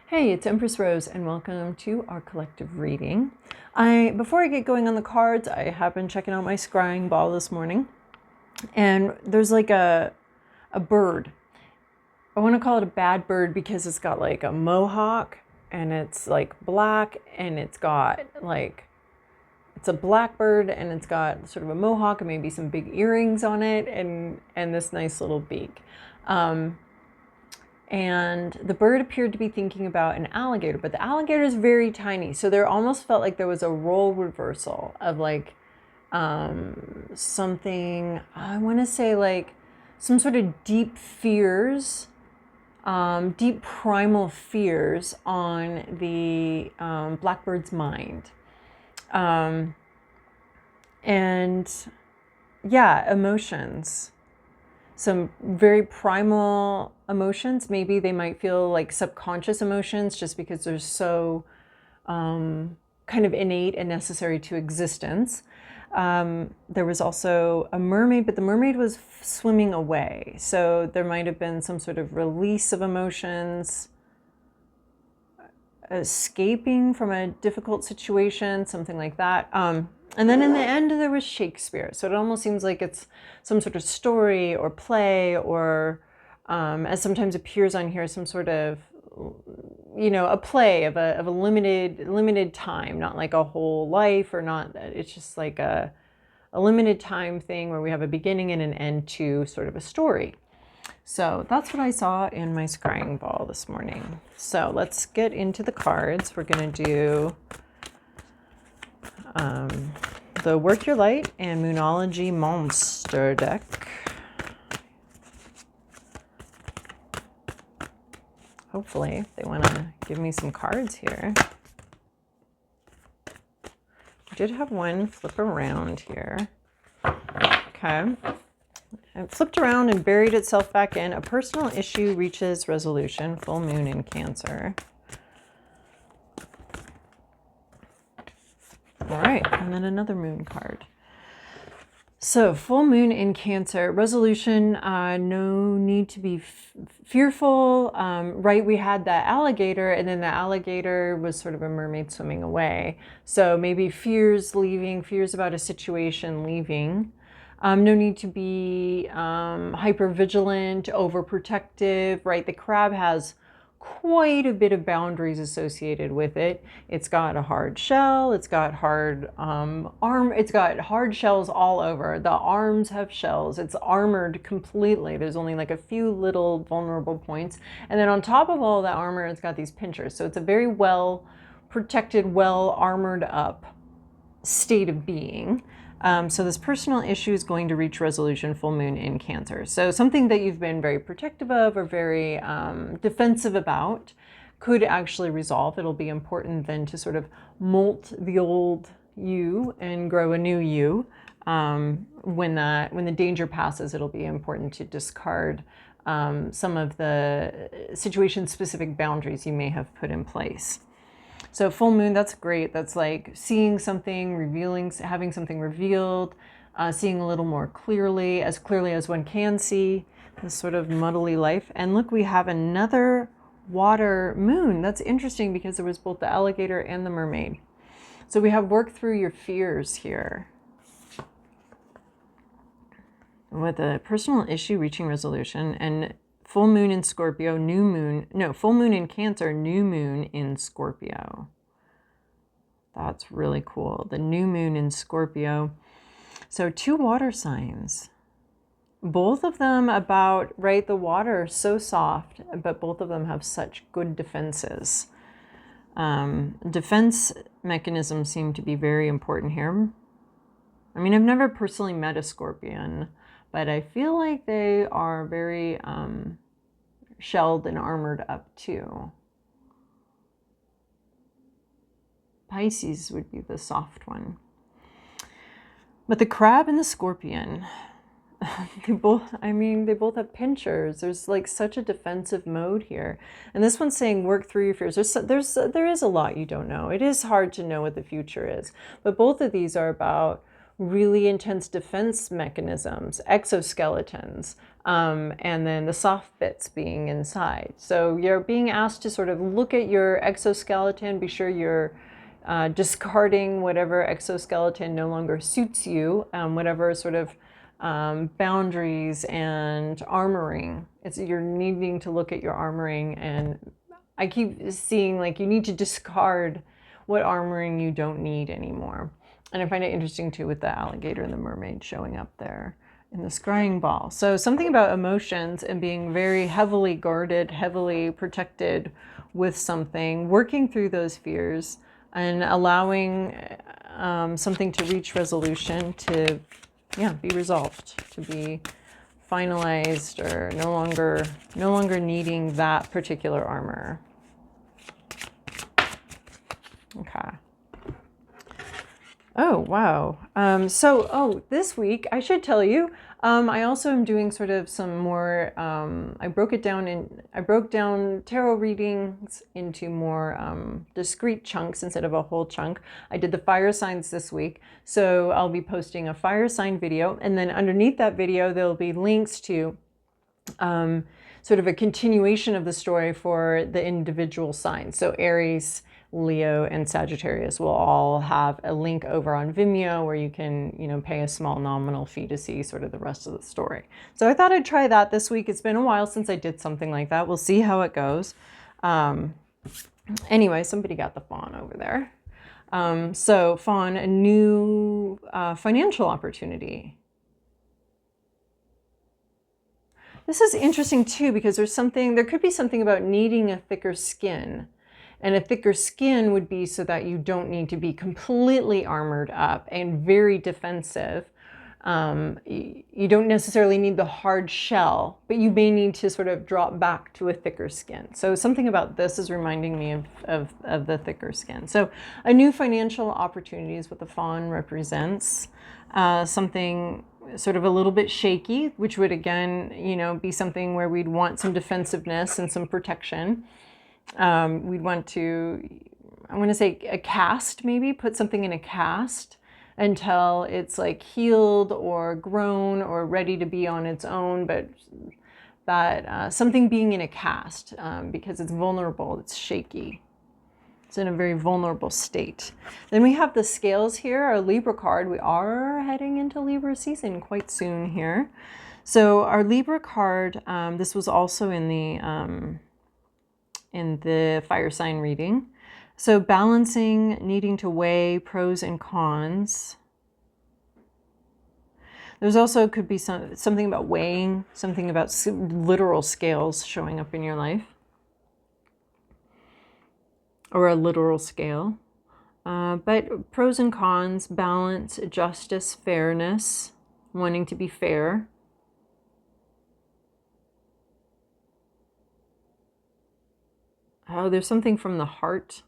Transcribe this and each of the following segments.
Hey, it's Empress Rose and welcome to our collective reading. Before I get going on the cards, I have been checking out my scrying ball this morning, and there's like a bird. I want to call it a bad bird because it's got like a mohawk and it's like black and it's got like it's a black bird and it's got sort of a mohawk and maybe some big earrings on it and this nice little beak. And the bird appeared to be thinking about an alligator, but the alligator is very tiny. So there almost felt like there was a role reversal of like something, I want to say like some sort of deep fears, deep primal fears on the blackbird's mind. And yeah, emotions. Some very primal emotions. Maybe they might feel like subconscious emotions just because they're so kind of innate and necessary to existence. There was also a mermaid, but the mermaid was swimming away. So there might have been some sort of release of emotions, escaping from a difficult situation, something like that. And then in the end, there was Shakespeare. So it almost seems like it's some sort of story or play, or as sometimes appears on here, some sort of, a play of a limited time, not like a whole life, or not. It's just like a limited time thing where we have a beginning and an end to sort of a story. So that's what I saw in my scrying ball this morning. So let's get into the cards. We're going to do the Work Your Light and Moonology Monster deck. Hopefully they want to give me some cards here. I did have one flip around here. Okay. It flipped around and buried itself back in. A personal issue reaches resolution. Full moon in Cancer. All right, and then another moon card. So full moon in Cancer, resolution, no need to be fearful, right? We had that alligator, and then the alligator was sort of a mermaid swimming away. So maybe fears leaving, fears about a situation leaving. No need to be hyper vigilant, overprotective, right? The crab has quite a bit of boundaries associated with it. It's got a hard shell. It's got hard It's got hard shells all over. The arms have shells. It's armored completely. There's only like a few little vulnerable points, and then on top of all that armor, it's got these pinchers. So it's a very well protected, well armored up state of being. So this personal issue is going to reach resolution, full moon in Cancer. So something that you've been very protective of or very defensive about could actually resolve. It'll be important then to sort of molt the old you and grow a new you. When the danger passes, it'll be important to discard some of the situation-specific boundaries you may have put in place. So full moon, that's great. That's like seeing something, revealing, having something revealed, seeing a little more clearly as one can see, this sort of muddly life. And look, we have another water moon. That's interesting because there was both the alligator and the mermaid. So we have work through your fears here. With a personal issue reaching resolution, and full moon in Scorpio, full moon in Cancer, new moon in Scorpio. That's really cool. The new moon in Scorpio. So two water signs. Both of them about, right, the water is so soft, but both of them have such good defenses. Defense mechanisms seem to be very important here. I mean, I've never personally met a scorpion, but I feel like they are very shelled and armored up too. Pisces would be the soft one. But the crab and the scorpion, they both have pinchers. There's like such a defensive mode here. And this one's saying work through your fears. There is a lot you don't know. It is hard to know what the future is. But both of these are about really intense defense mechanisms, exoskeletons, and then the soft bits being inside. So you're being asked to sort of look at your exoskeleton, be sure you're discarding whatever exoskeleton no longer suits you, whatever sort of boundaries and armoring. You're needing to look at your armoring, and I keep seeing like you need to discard what armoring you don't need anymore. And I find it interesting too with the alligator and the mermaid showing up there in the scrying ball. So something about emotions and being very heavily guarded, heavily protected with something, working through those fears and allowing something to reach resolution, to be resolved, to be finalized, or no longer needing that particular armor. Okay. Oh, wow. This week, I should tell you, I also am doing sort of some more, I broke down tarot readings into more discrete chunks instead of a whole chunk. I did the fire signs this week, so I'll be posting a fire sign video, and then underneath that video, there'll be links to sort of a continuation of the story for the individual signs. So Aries, Leo, and Sagittarius will all have a link over on Vimeo where you can, pay a small nominal fee to see sort of the rest of the story. So I thought I'd try that this week. It's been a while since I did something like that. We'll see how it goes. Anyway, somebody got the fawn over there. So fawn, a new financial opportunity. This is interesting too, because there could be something about needing a thicker skin. And a thicker skin would be so that you don't need to be completely armored up and very defensive. You don't necessarily need the hard shell, but you may need to sort of drop back to a thicker skin. So something about this is reminding me of the thicker skin. So a new financial opportunity is what the fawn represents. Something sort of a little bit shaky, which would again, be something where we'd want some defensiveness and some protection. We'd want to, I want to say a cast, maybe put something in a cast until it's like healed or grown or ready to be on its own. But that something being in a cast, because it's vulnerable, it's shaky. It's in a very vulnerable state. Then we have the scales here, our Libra card. We are heading into Libra season quite soon here. So our Libra card, this was also in the fire sign reading. So balancing, needing to weigh pros and cons. There's also could be something about weighing, something about literal scales showing up in your life, or a literal scale. But pros and cons, balance, justice, fairness, wanting to be fair. Oh, there's something from the heart.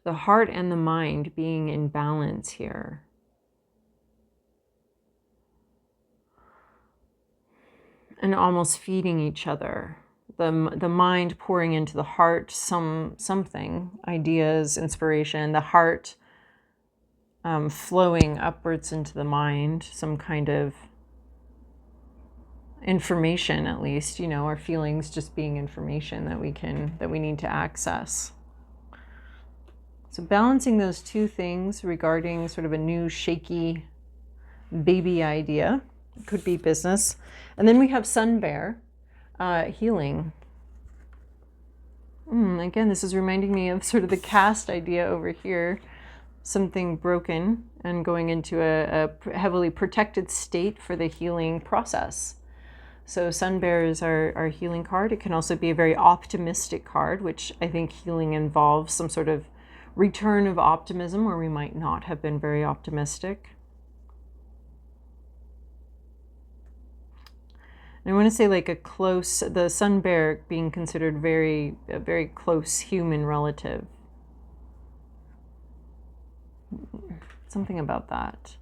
The heart and the mind being in balance here. And almost feeding each other. The mind pouring into the heart something, ideas, inspiration. The heart flowing upwards into the mind, some kind of information, at least, our feelings just being information that we need to access. So balancing those two things regarding sort of a new shaky baby idea, could be business. And then we have Sun Bear, healing. Again, this is reminding me of sort of the cast idea over here, something broken and going into a heavily protected state for the healing process. So Sun Bear is our healing card. It can also be a very optimistic card, which I think healing involves some sort of return of optimism where we might not have been very optimistic. And I want to say like the Sun Bear being considered a very close human relative. Something about that.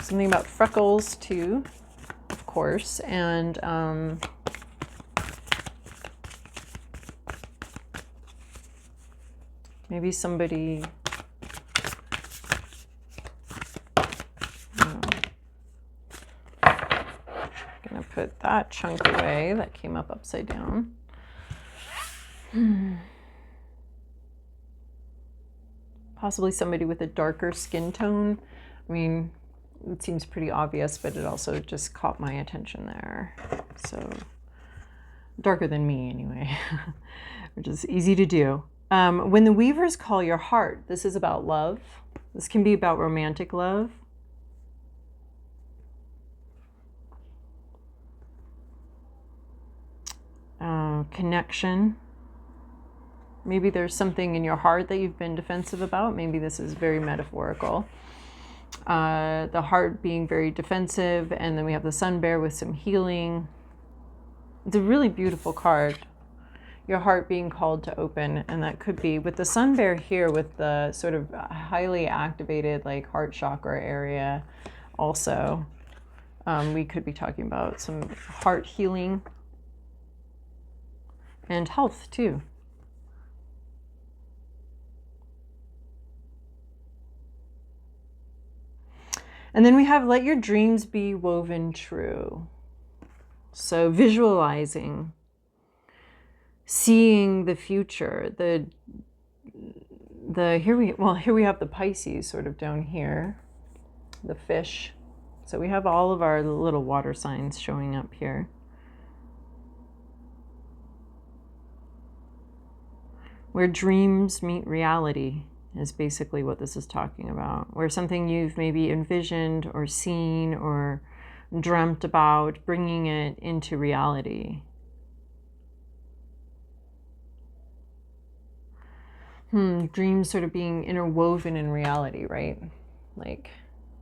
Something about freckles too, of course. And maybe somebody, gonna put that chunk away that came up upside down. Possibly somebody with a darker skin tone. I mean, it seems pretty obvious, but it also just caught my attention there. So darker than me anyway, which is easy to do. When the weavers call your heart, this is about love. This can be about romantic love. Connection. Maybe there's something in your heart that you've been defensive about. Maybe this is very metaphorical. The heart being very defensive, and then we have the sun bear with some healing. It's a really beautiful card. Your heart being called to open, and that could be with the sun bear here with the sort of highly activated like heart chakra area also. We could be talking about some heart healing and health too. And then we have let your dreams be woven true. So visualizing, seeing the future, here we have the Pisces sort of down here, the fish. So we have all of our little water signs showing up here. Where dreams meet reality is basically what this is talking about. Where something you've maybe envisioned or seen or dreamt about, bringing it into reality. Dreams sort of being interwoven in reality, right? Like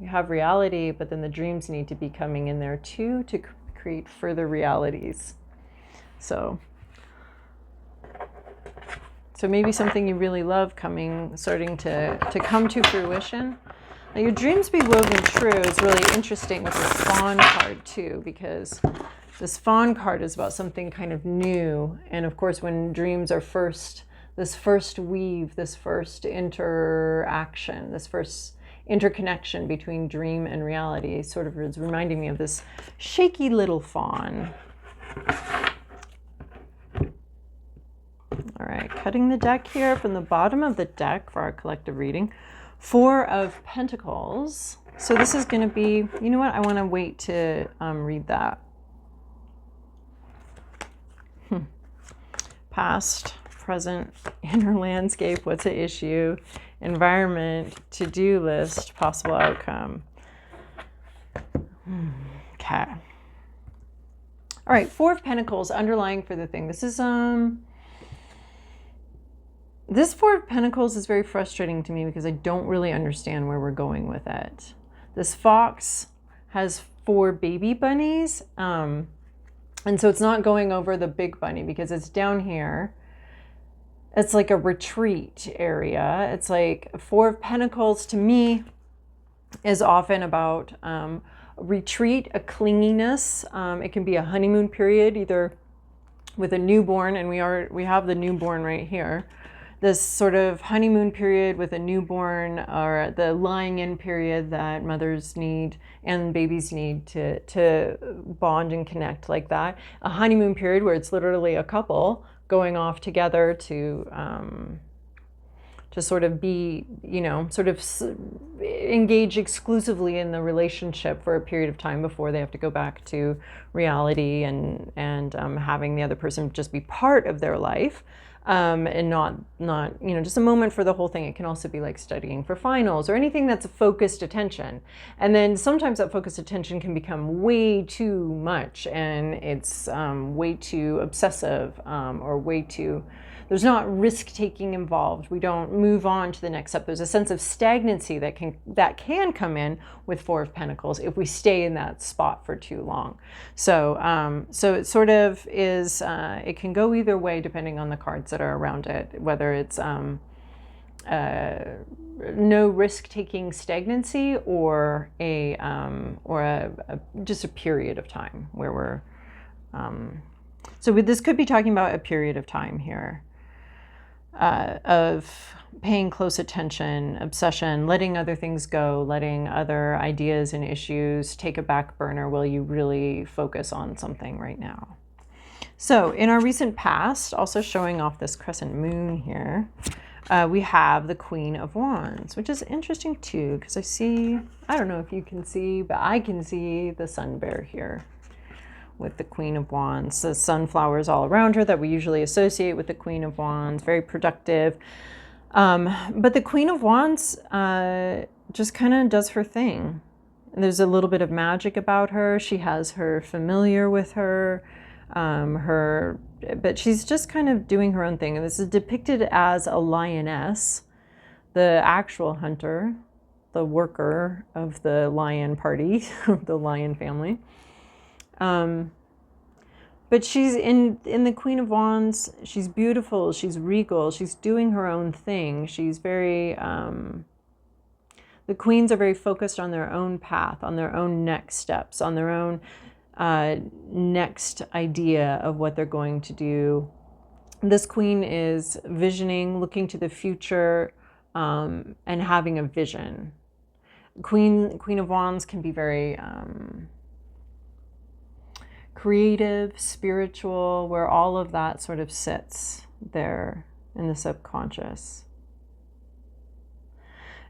you have reality, but then the dreams need to be coming in there too to create further realities. So maybe something you really love starting to come to fruition. Now your dreams be woven true is really interesting with this fawn card too, because this fawn card is about something kind of new. And of course, when dreams are this first weave, this first interaction, this first interconnection between dream and reality sort of is reminding me of this shaky little fawn. All right, cutting the deck here from the bottom of the deck for our collective reading. 4 of Pentacles. So this is going to be, you know what? I want to wait to read that. Past, present, inner landscape, what's at issue, environment, to-do list, possible outcome. Okay. All right, 4 of Pentacles underlying for the thing. This is this 4 of Pentacles is very frustrating to me because I don't really understand where we're going with it. This fox has 4 baby bunnies. And so it's not going over the big bunny because it's down here. It's like a retreat area. It's like 4 of Pentacles to me is often about retreat, a clinginess. It can be a honeymoon period, either with a newborn, and we have the newborn right here. This sort of honeymoon period with a newborn, or the lying in period that mothers need and babies need to bond and connect like that. A honeymoon period where it's literally a couple going off together to sort of be, sort of engage exclusively in the relationship for a period of time before they have to go back to reality and having the other person just be part of their life. And not just a moment for the whole thing. It can also be like studying for finals or anything that's a focused attention. And then sometimes that focused attention can become way too much, and it's way too obsessive, or way too, there's not risk-taking involved. We don't move on to the next step. There's a sense of stagnancy that can come in with 4 of Pentacles if we stay in that spot for too long. So it sort of is, it can go either way depending on the cards that are around it, whether it's no risk-taking stagnancy, or just a period of time where we're this could be talking about a period of time here of paying close attention, obsession, letting other things go, letting other ideas and issues take a back burner while you really focus on something right now. So in our recent past, also showing off this crescent moon here, we have the Queen of Wands, which is interesting too, because I don't know if you can see, but I can see the sun bear here with the Queen of Wands. The sunflowers all around her that we usually associate with the Queen of Wands, very productive. But the Queen of Wands just kind of does her thing. There's a little bit of magic about her. She has her familiar with her, but she's just kind of doing her own thing. And this is depicted as a lioness, the actual hunter, the worker of the lion party, the lion family. But she's in the Queen of Wands. She's beautiful. She's regal. She's doing her own thing. She's very, the queens are very focused on their own path, on their own next steps, on their own next idea of what they're going to do. This queen is visioning, looking to the future, and having a vision. Queen of Wands can be very creative, spiritual, where all of that sort of sits there in the subconscious.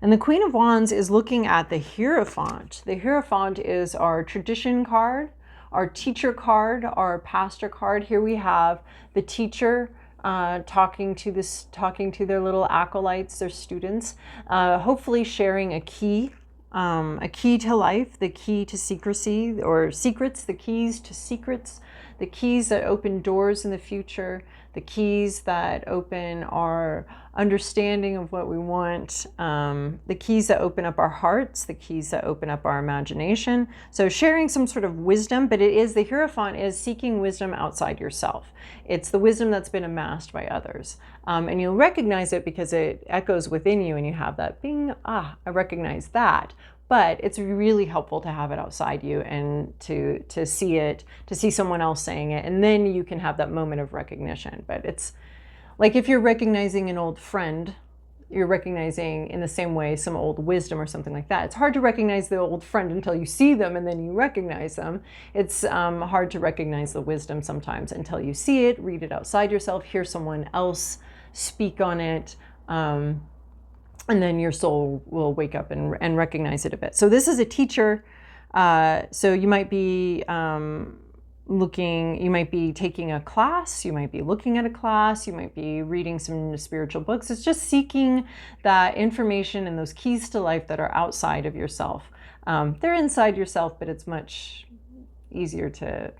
And the Queen of Wands is looking at the Hierophant. The Hierophant is our tradition card, our teacher card, our pastor card. Here we have the teacher talking to their little acolytes, their students, hopefully sharing a key to life, the key to secrecy or secrets, the keys to secrets, the keys that open doors in the future, the keys that open our understanding of what we want, the keys that open up our hearts, the keys that open up our imagination. So sharing some sort of wisdom, but the Hierophant is seeking wisdom outside yourself. It's the wisdom that's been amassed by others. And you'll recognize it because it echoes within you and you have that bing, I recognize that. But it's really helpful to have it outside you and to see it, to see someone else saying it, and then you can have that moment of recognition. But it's like if you're recognizing an old friend, you're recognizing in the same way some old wisdom or something like that. It's hard to recognize the old friend until you see them and then you recognize them. It's hard to recognize the wisdom sometimes until you see it, read it outside yourself, hear someone else speak on it. And then your soul will wake up and recognize it a bit. So this is a teacher. So you might be you might be taking a class, you might be looking at a class, you might be reading some spiritual books. It's just seeking that information and those keys to life that are outside of yourself. They're inside yourself, but it's much easier to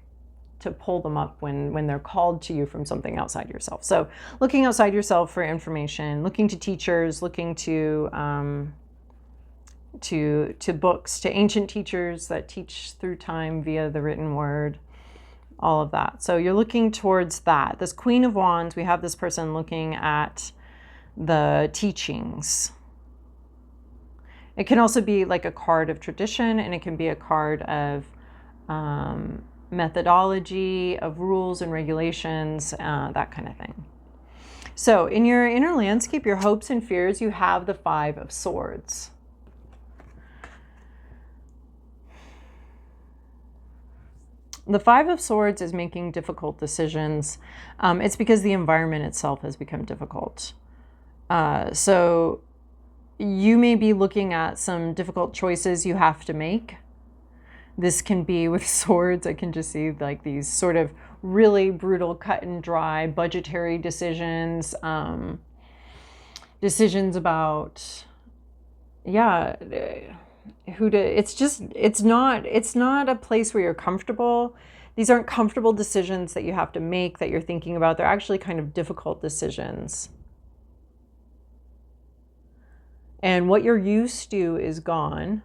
pull them up when they're called to you from something outside yourself. So looking outside yourself for information, looking to teachers, looking to books, to ancient teachers that teach through time via the written word, all of that. So you're looking towards that. This Queen of Wands, we have this person looking at the teachings. It can also be like a card of tradition, and it can be a card of methodology, of rules and regulations, that kind of thing. So in your inner landscape, your hopes and fears, you have the Five of Swords. The Five of Swords is making difficult decisions. It's because the environment itself has become difficult. So you may be looking at some difficult choices you have to make. This can be with swords. I can just see like these sort of really brutal, cut and dry budgetary decisions, decisions about, it's not a place where you're comfortable. These aren't comfortable decisions that you have to make, that you're thinking about. They're actually kind of difficult decisions. And what you're used to is gone.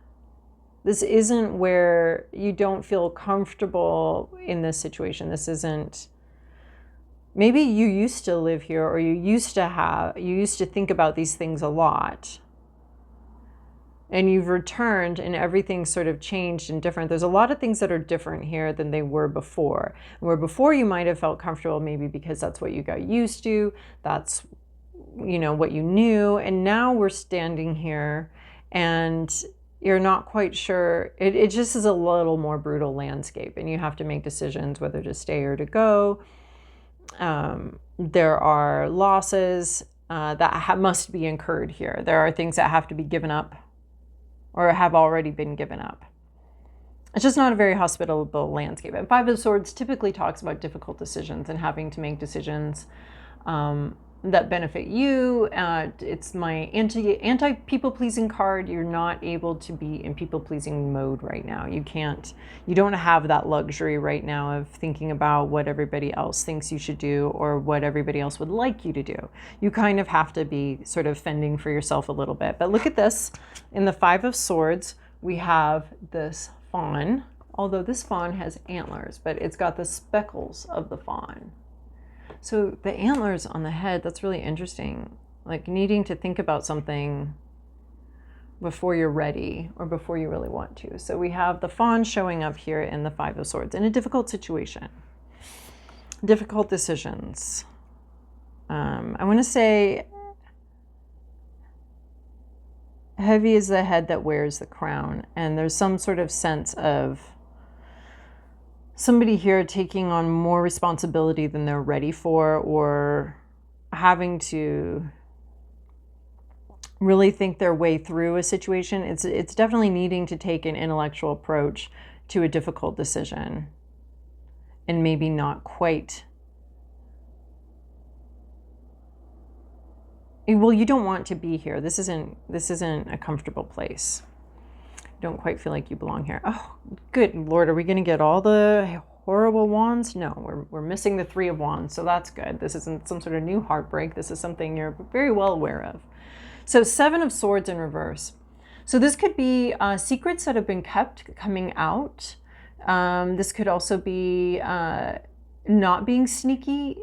This isn't where you don't feel comfortable in this situation. This isn't Maybe you used to live here, or you used to think about these things a lot. And you've returned and everything's sort of changed and different. There's a lot of things that are different here than they were before. Where before you might have felt comfortable, maybe because that's what you got used to. That's, what you knew. And now we're standing here and you're not quite sure. It just is a little more brutal landscape, and you have to make decisions whether to stay or to go. There are losses that must be incurred here. There are things that have to be given up or have already been given up. It's just not a very hospitable landscape. And Five of Swords typically talks about difficult decisions and having to make decisions that benefit you. It's my anti people pleasing card. You're not able to be in people pleasing mode right now. You don't have that luxury right now of thinking about what everybody else thinks you should do or what everybody else would like you to do. You kind of have to be sort of fending for yourself a little bit. But look at this. In the Five of Swords, we have this fawn, although this fawn has antlers, but it's got the speckles of the fawn. So the antlers on the head, that's really interesting. Like needing to think about something before you're ready or before you really want to. So we have the fawn showing up here in the Five of Swords in a difficult situation. Difficult decisions. I want to say heavy is the head that wears the crown. And there's some sort of sense of somebody here taking on more responsibility than they're ready for, or having to really think their way through a situation. It's definitely needing to take an intellectual approach to a difficult decision, and maybe not quite. Well, you don't want to be here. This isn't a comfortable place. Don't quite feel like you belong here. Oh, good Lord, are we going to get all the horrible wands? No, we're missing the Three of Wands, so that's good. This isn't some sort of new heartbreak. This is something you're very well aware of. So Seven of Swords in reverse. So this could be secrets that have been kept coming out. This could also be not being sneaky,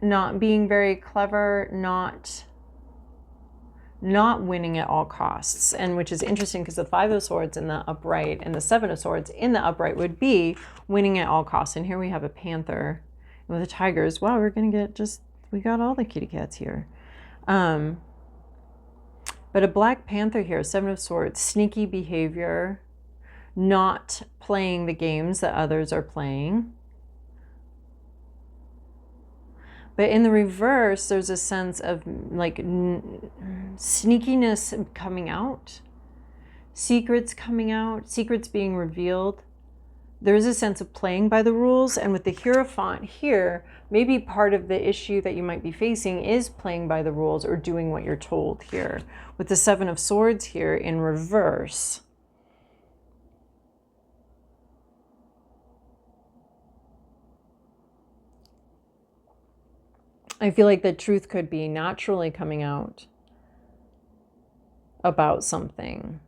not being very clever, not winning at all costs. And which is interesting because the Five of Swords in the upright and the Seven of Swords in the upright would be winning at all costs. And here we have a panther with the tigers. Wow, we're going to get we got all the kitty cats here. But a black panther here, Seven of Swords, sneaky behavior, not playing the games that others are playing. But in the reverse, there's a sense of like sneakiness coming out, secrets coming out, secrets being revealed. There's a sense of playing by the rules. And with the Hierophant here, maybe part of the issue that you might be facing is playing by the rules or doing what you're told here. With the Seven of Swords here in reverse, I feel like the truth could be naturally coming out about something.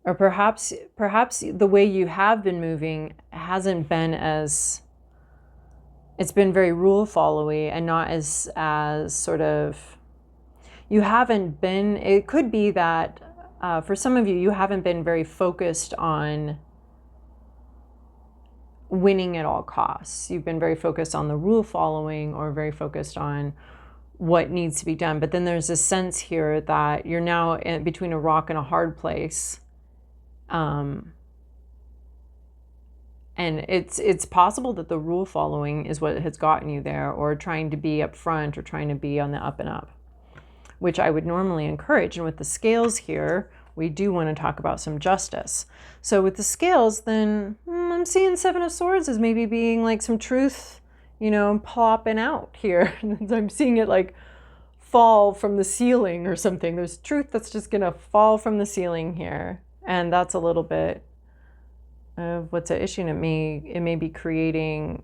Or perhaps the way you have been moving hasn't been it's been very rule followy and not as sort of, you haven't been, it could be that for some of you, you haven't been very focused on winning at all costs. You've been very focused on the rule following or very focused on what needs to be done. But then there's a sense here that you're now between a rock and a hard place. And it's possible that the rule following is what has gotten you there, or trying to be up front or trying to be on the up and up, which I would normally encourage. And with the scales here, we do want to talk about some justice. So with the scales, then I'm seeing Seven of Swords as maybe being like some truth, plopping out here. I'm seeing it like fall from the ceiling or something. There's truth that's just going to fall from the ceiling here. And that's a little bit of what's at issue. And it may be creating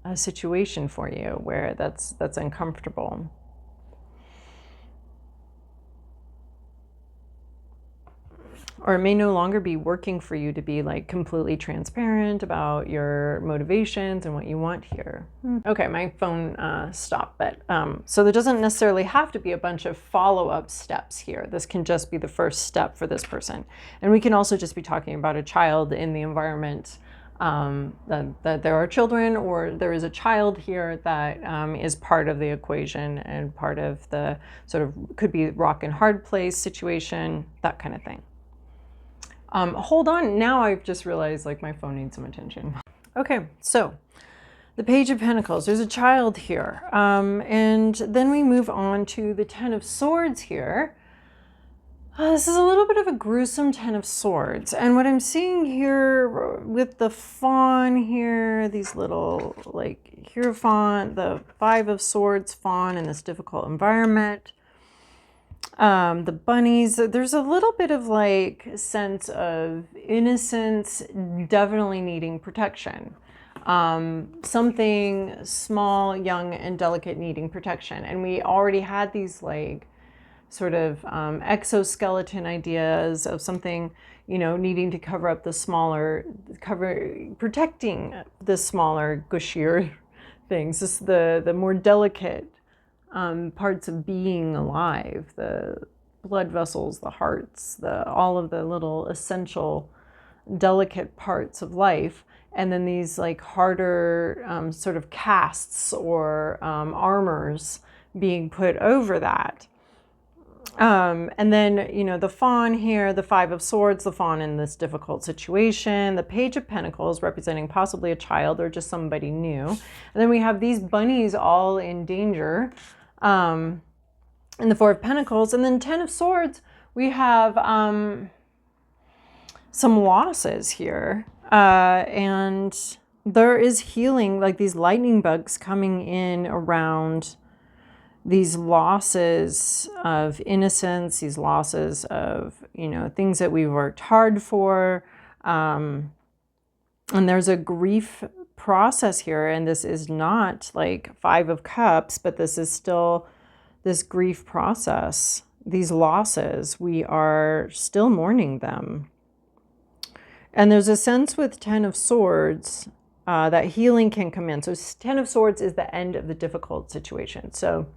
a situation for you where that's uncomfortable. or it may no longer be working for you to be like completely transparent about your motivations and what you want here. Okay, my phone stopped, but so there doesn't necessarily have to be a bunch of follow-up steps here. This can just be the first step for this person. And we can also just be talking about a child in the environment, that there are children, or there is a child here that is part of the equation and part of the sort of, could be rock and hard place situation, that kind of thing. Hold on, now I've just realized like my phone needs some attention. Okay, so the Page of Pentacles, there's a child here. And then we move on to the Ten of Swords here. This is a little bit of a gruesome Ten of Swords. And what I'm seeing here with the fawn here, these little like Hierophant, the Five of Swords fawn in this difficult environment. The bunnies, there's a little bit of like sense of innocence definitely needing protection. Something small, young, and delicate needing protection. And we already had these like sort of exoskeleton ideas of something, you know, needing to cover up the smaller, protecting the smaller, gushier things. This the more delicate parts of being alive, the blood vessels, the hearts, all of the little essential delicate parts of life. And then these like harder sort of casts or armors being put over that. And then, you know, the fawn here, the Five of Swords, the fawn in this difficult situation, the Page of Pentacles representing possibly a child or just somebody new. And then we have these bunnies all in danger. In the Four of Pentacles, and then Ten of Swords, we have some losses here, and there is healing, like these lightning bugs coming in around these losses of innocence, these losses of, you know, things that we've worked hard for, and there's a grief process here, and this is not like Five of Cups, but this is still this grief process. These losses, we are still mourning them. And there's a sense with Ten of Swords that healing can come in. So Ten of Swords is the end of the difficult situation. So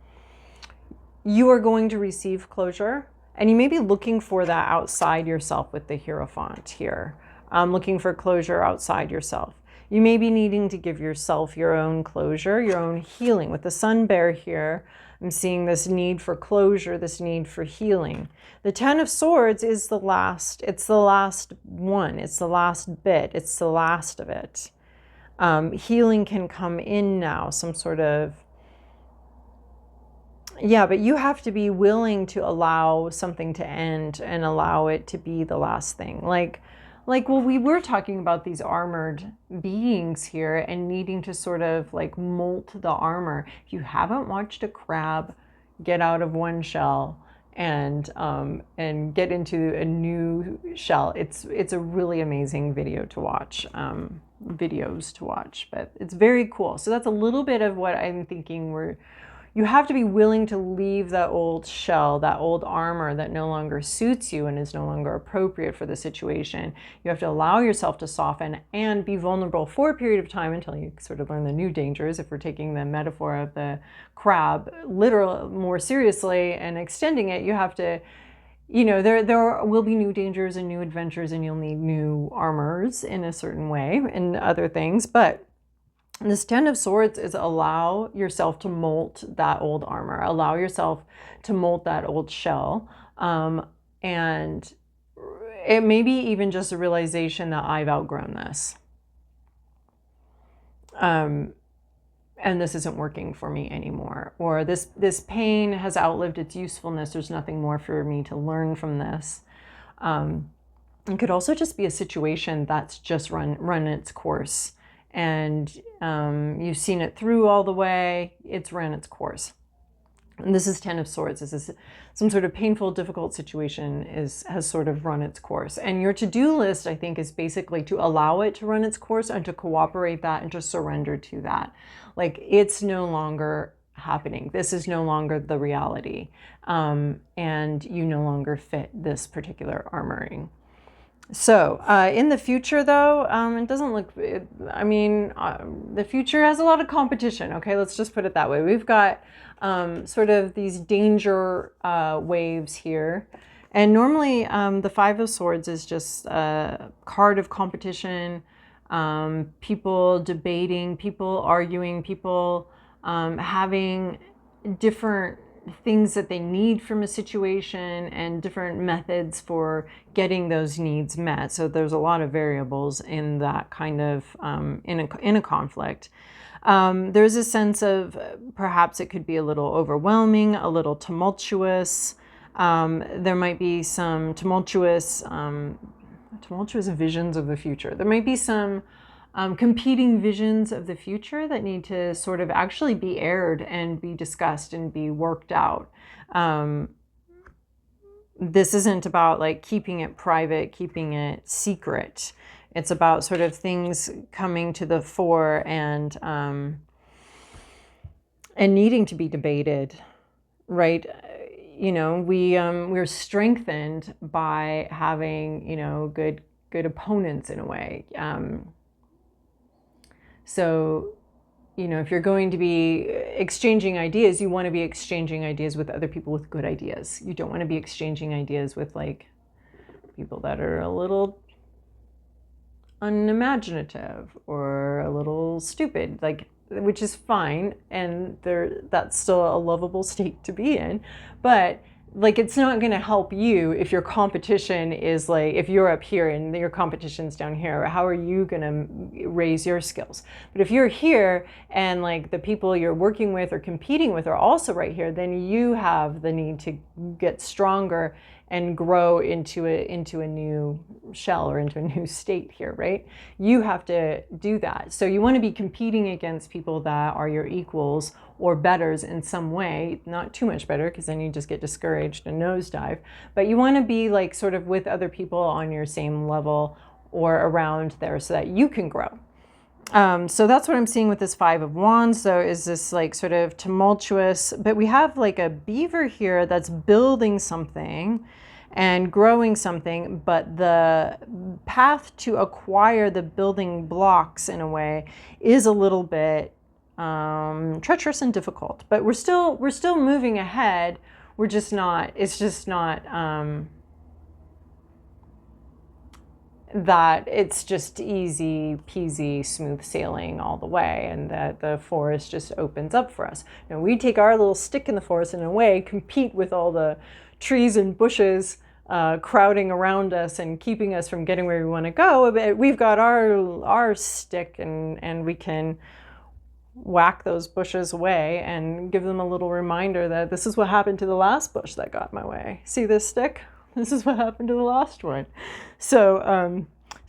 you are going to receive closure, and you may be looking for that outside yourself with the Hierophant here. Looking for closure outside yourself. You may be needing to give yourself your own closure, your own healing. With the Sun Bear here, I'm seeing this need for closure, this need for healing. The Ten of Swords is the last, it's the last one, it's the last bit, it's the last of it. Healing can come in now, some sort of, yeah, but you have to be willing to allow something to end and allow it to be the last thing. Well, we were talking about these armored beings here and needing to sort of like molt the armor. If you haven't watched a crab get out of one shell and get into a new shell, it's a really amazing video to watch, videos to watch, but it's very cool. So that's a little bit of what I'm thinking you have to be willing to leave that old shell, that old armor that no longer suits you and is no longer appropriate for the situation. You have to allow yourself to soften and be vulnerable for a period of time until you sort of learn the new dangers. If we're taking the metaphor of the crab literal more seriously and extending it, you have to, you know, there will be new dangers and new adventures, and you'll need new armors in a certain way and other things. But this Ten of Swords is allow yourself to molt that old armor, allow yourself to molt that old shell. And it may be even just a realization that I've outgrown this. And this isn't working for me anymore. Or this pain has outlived its usefulness. There's nothing more for me to learn from this. It could also just be a situation that's just run its course. And you've seen it through all the way, it's ran its course. And this is Ten of Swords. This is some sort of painful, difficult situation has sort of run its course. And your to-do list, I think, is basically to allow it to run its course and to cooperate that and to surrender to that. Like, it's no longer happening. This is no longer the reality. And you no longer fit this particular armoring. So in the future, though, it doesn't look, the future has a lot of competition. Okay, let's just put it that way. We've got sort of these danger waves here. And normally the Five of Swords is just a card of competition, people debating, people arguing, people having different things that they need from a situation and different methods for getting those needs met. So there's a lot of variables in that kind of in a conflict. There's a sense of perhaps it could be a little overwhelming, a little tumultuous. There might be some tumultuous visions of the future. There might be some competing visions of the future that need to sort of actually be aired and be discussed and be worked out. This isn't about like keeping it private, keeping it secret. It's about sort of things coming to the fore and needing to be debated, right? We're strengthened by having, good opponents in a way. So, if you're going to be exchanging ideas, you want to be exchanging ideas with other people with good ideas. You don't want to be exchanging ideas with like people that are a little unimaginative or a little stupid, which is fine, and that's still a lovable state to be in, but like it's not going to help you if your competition is like, if you're up here and your competition's down here, how are you going to raise your skills? But if you're here and like the people you're working with or competing with are also right here, then you have the need to get stronger and grow into a new shell or into a new state here, right? You have to do that. So you want to be competing against people that are your equals or betters in some way, not too much better because then you just get discouraged and nosedive, but you want to be like sort of with other people on your same level or around there so that you can grow. So that's what I'm seeing with this Five of Wands. So is this like sort of tumultuous, but we have like a beaver here that's building something and growing something, but the path to acquire the building blocks in a way is a little bit treacherous and difficult, but we're still moving ahead. We're just not, it's just not that it's just easy peasy smooth sailing all the way and that the forest just opens up for us. We take our little stick in the forest and in a way compete with all the trees and bushes crowding around us and keeping us from getting where we want to go. But we've got our stick and we can whack those bushes away and give them a little reminder that this is what happened to the last bush that got my way. See this stick? This is what happened to the last one. So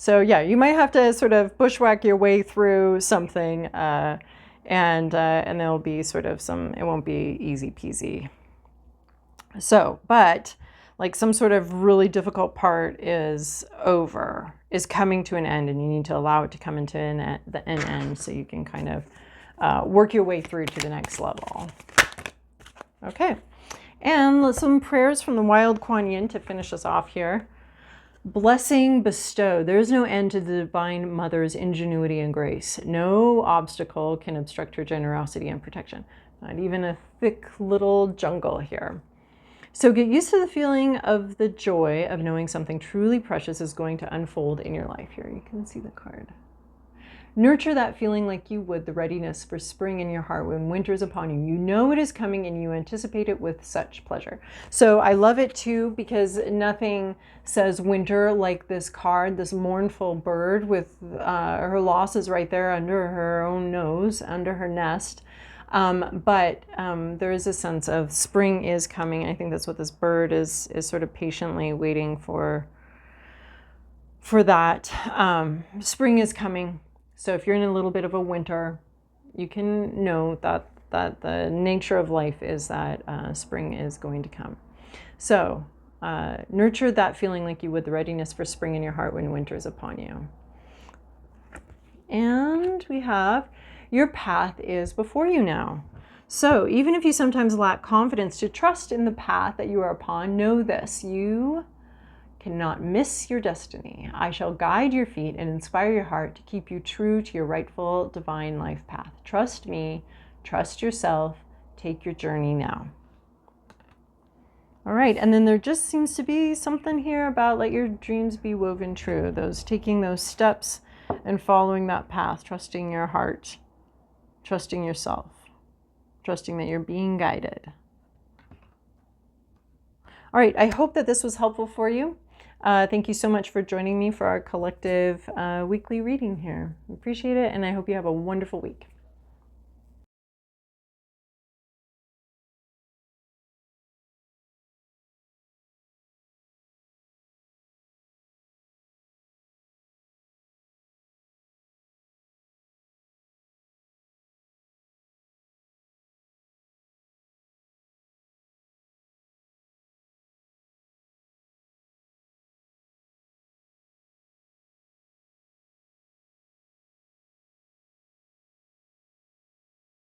yeah, you might have to sort of bushwhack your way through something, and there'll be sort of it won't be easy peasy. So, but like some sort of really difficult part is coming to an end, and you need to allow it to come into an end so you can kind of work your way through to the next level. Okay. And some prayers from the Wild Kuan Yin to finish us off here. Blessing bestowed. There is no end to the Divine Mother's ingenuity and grace. No obstacle can obstruct her generosity and protection. Not even a thick little jungle here. So get used to the feeling of the joy of knowing something truly precious is going to unfold in your life. Here you can see the card. Nurture that feeling like you would the readiness for spring in your heart when winter is upon you. You know it is coming and you anticipate it with such pleasure. So I love it too because nothing says winter like this card, this mournful bird with her losses right there under her own nose, under her nest. But there is a sense of spring is coming. I think that's what this bird is sort of patiently waiting for that. Spring is coming. So if you're in a little bit of a winter, you can know that the nature of life is that spring is going to come. So nurture that feeling like you would the readiness for spring in your heart when winter is upon you. And we have your path is before you now. So even if you sometimes lack confidence to trust in the path that you are upon, know this: you cannot miss your destiny. I shall guide your feet and inspire your heart to keep you true to your rightful divine life path. Trust me, trust yourself, take your journey now. All right, and then there just seems to be something here about let your dreams be woven true. Those taking those steps and following that path, trusting your heart, trusting yourself, trusting that you're being guided. All right, I hope that this was helpful for you. Thank you so much for joining me for our collective weekly reading here. Appreciate it, and I hope you have a wonderful week.